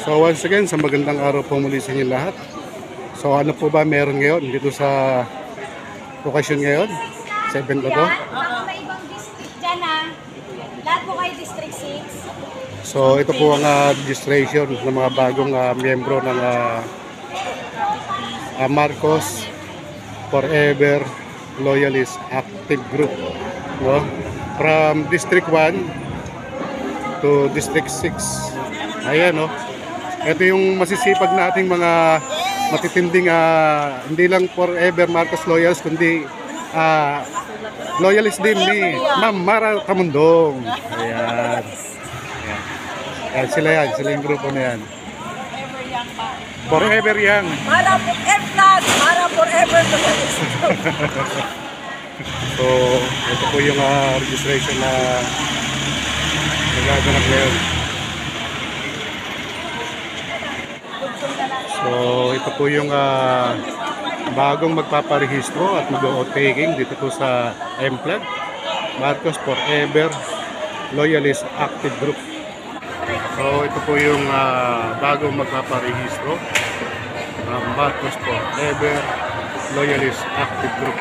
So once again, sa magandang araw po muli sa inyo lahat. So ano po ba meron ngayon dito sa okasyon ngayon? 7 ba to? May ibang district dyan lahat po kayo District 6. So ito po ang registration ng mga bagong miyembro ng Marcos Forever Loyalist Active Group, no? From District 1 to District 6. Ayan, no? Ito yung masisipag nating mga matitinding hindi lang Forever Marcos Loyals, kundi loyalist din ni Ma'am Mara Tamundong. Ayan. Ayan. Sila yung grupo na yan. Forever Young. Mara Mara Forever Loyalist. So, ito po yung registration na nagaganap ngayon. So, ito po yung bagong magpaparehistro at mag-o-taking dito po sa MPLAG, Marcos Forever Loyalist Active Group. So, ito po yung bagong magpaparehistro, Marcos Forever Loyalist Active Group.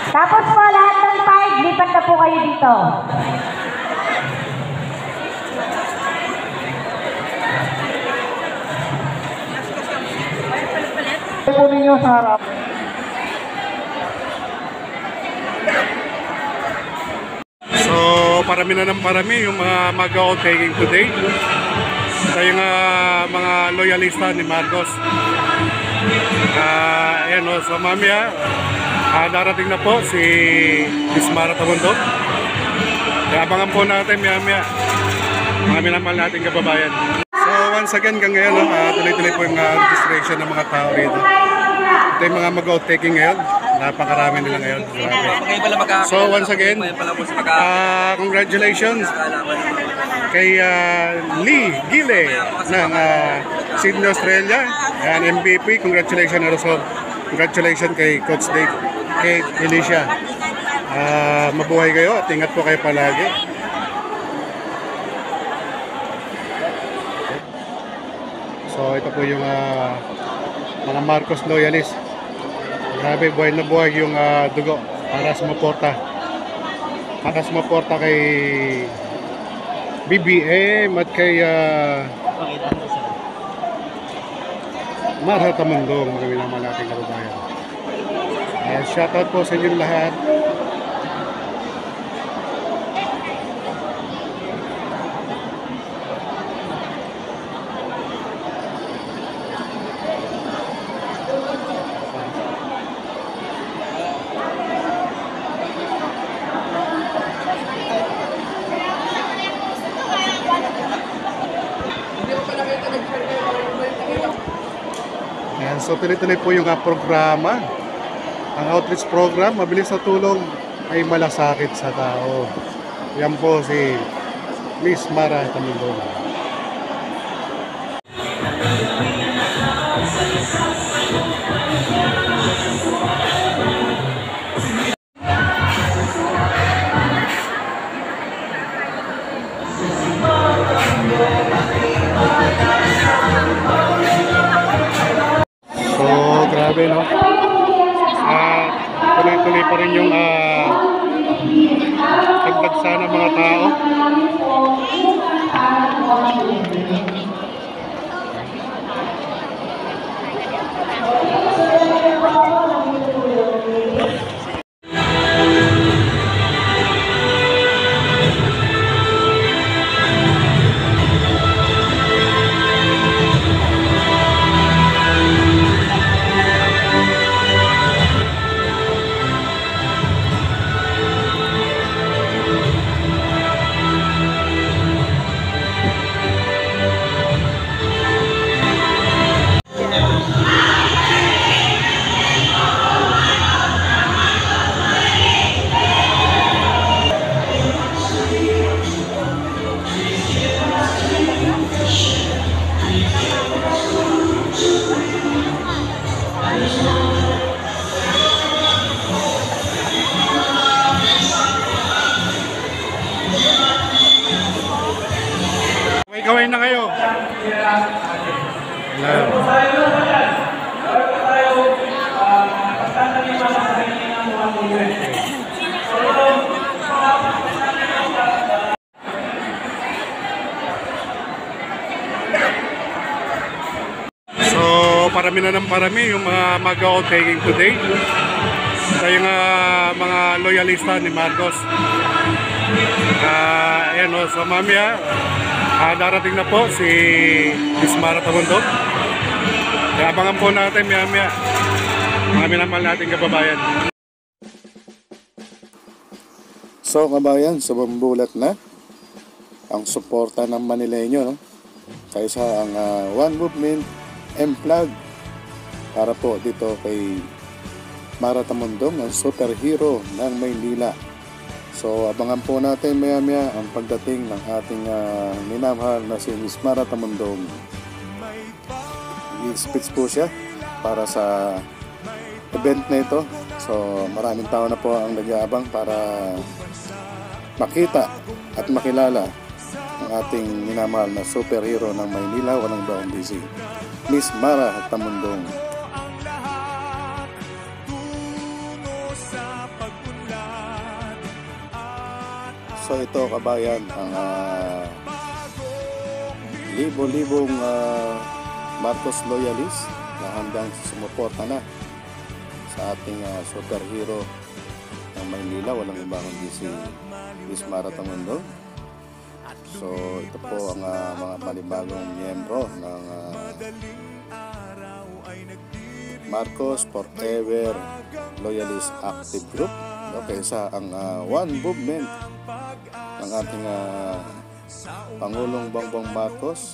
Tapos po lahat ng 5, lipat na po kayo dito. Po ninyo sa harap. So, parami na ng parami yung mga mag-o-taking today sa yung mga loyalista ni Marcos. Ayan o, so mamaya darating na po si Miss Mara Tamundong. Kaya abangan po natin maya-maya mga minamahal natin kababayan. So once again hanggang ngayon, tuloy-tuloy po yung registration ng mga tao rito. Ito yung mga mag-o-taking ngayon. Napakarami nila ngayon. So once again, congratulations kay Lee Gile ng Sydney, Australia. Ayan, MVP. Congratulations also. Congratulations kay Coach Dave, kay Alicia. Mabuhay kayo at ingat po kayo palagi. So ito po yung mga Marcos Loyalist. Grabe, buhay na buhay yung dugo para sumuporta. Para sumuporta kay BBM at kay Mara Tamundong, mga minamahal nating kababayan. Shoutout po sa inyo lahat. Ayan, so tuloy-tuloy po yung programa. Ang outreach program, mabilis na tulong ay malasakit sa tao. Yan po si Miss Mara Tamundong. Grabe, no? Tuloy-tuloy pa rin yung pagdagsa ng mga tao. So, parami na ng parami yung mga mag-o-taking today. Sa yung mga loyalista ni Marcos. Ayan o, so mamaya, darating na po si Dismara Tabundok. Kaya abangan po natin mamaya. Mga minamahal natin kababayan. So kabayan, sumambulat na ang suporta ng Manileño, no? Kaysa ang One Movement M-Flag para po dito kay Mara Tamundong, ang superhero ng Maynila. So abangan po natin maya-maya ang pagdating ng ating minamahal na si Miss Mara Tamundong. I-speech po siya para sa event na ito. So maraming tao na po ang nag-aabang para makita at makilala ang ating minamahal na superhero ng Maynila, walang baong DC, Miss Mara Tamundong. So ito kabayan, ang libo-libong Marcos loyalist na handang sumuporta na sa ating superhero ng Maynila, walang iba kundi si Miss Mara Tamundong. So ito po ang mga panibagong miyembro ng Marcos Forever Loyalist Active Group, okay, sa ang One Movement ng ating Pangulong Bongbong Marcos.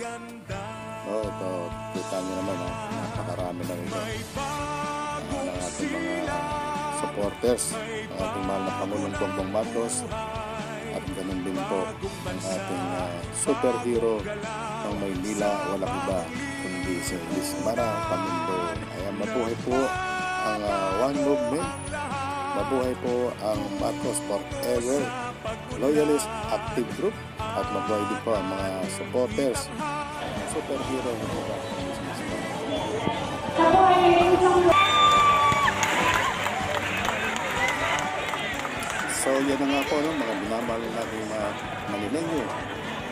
Ito, kita nyo naman, napakarami na ito ng ating mga supporters ng ating mahal na Pangulong Bongbong Marcos. At ganun din po ang ating superhero ng Maynila, walang iba kundi si Miss Mara Tamundong. Ayan, mabuhay po ang One Movement, mabuhay po ang Marcos Forever Loyalist Active Group, at mabuhay din po ang mga supporters ng superhero ng Maynila. So yan na nga po, no, mga binamahal natin mga Manileño.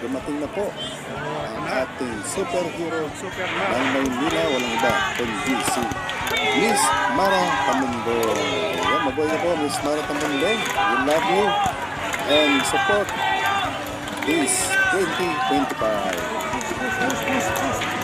Dumating na po ang ating superhero ng Maynila, walang iba kundi si Miss Mara Tamundong. Ayan, mabuhay na po Miss Mara Tamundong. We love you and support this 2025.